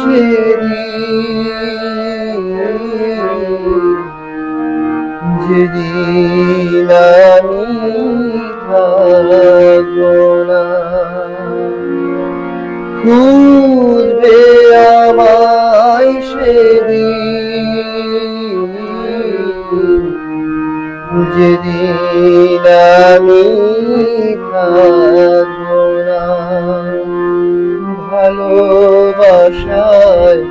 সেদিন যেদিন আমি থাকবো না, খুঁজবে আমায় সেদিন যেদিন আমি থাকবো না। ভালোবাসায়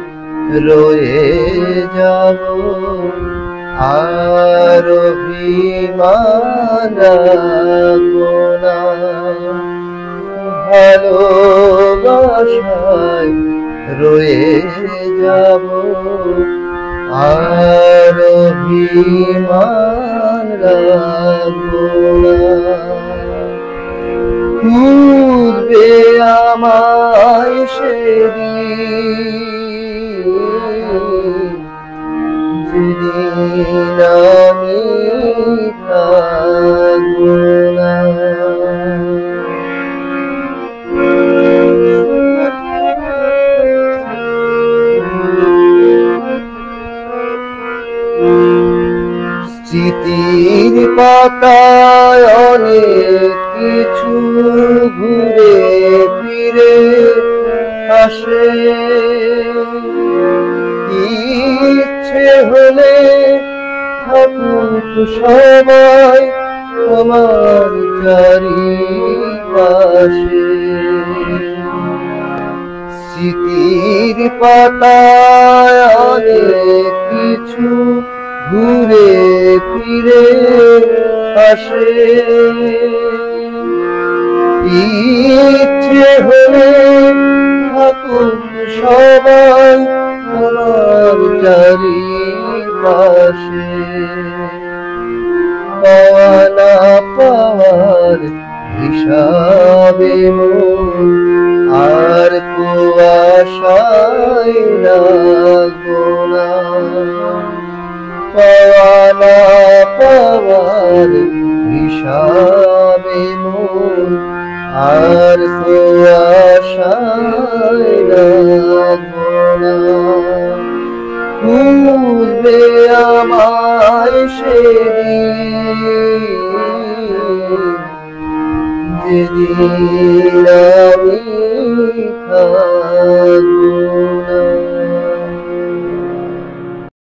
রয়ে যাব আর অভিমান রাখবো না। ভালোবাসায় রয়ে যাব আর অভিমান রাখবো না। খুঁজবে আমায় সেদিন যেদিন আমি থাকবো না। স্মৃতির পাতায় অনেক কিছু ঘুরে ফিরে আসে, ইচ্ছে হলে থাকুক সবাই তোমার চারিপাশে। স্মৃতির পাতায় অনেক কিছু ঘুরে ফিরে আসে, ইচ্ছে হলে থাকুক সবাই তোমার চারিপাশে। পাওয়া না পাওয়ার হিসাবে মন আর কুয়াশায় রাখবো না। পাওয়া না পাওয়ার হিসাবে মন আর কুয়াশায় রাখবো না। খুঁজবে আমায় সেদিন যেদিন আমি থাকবো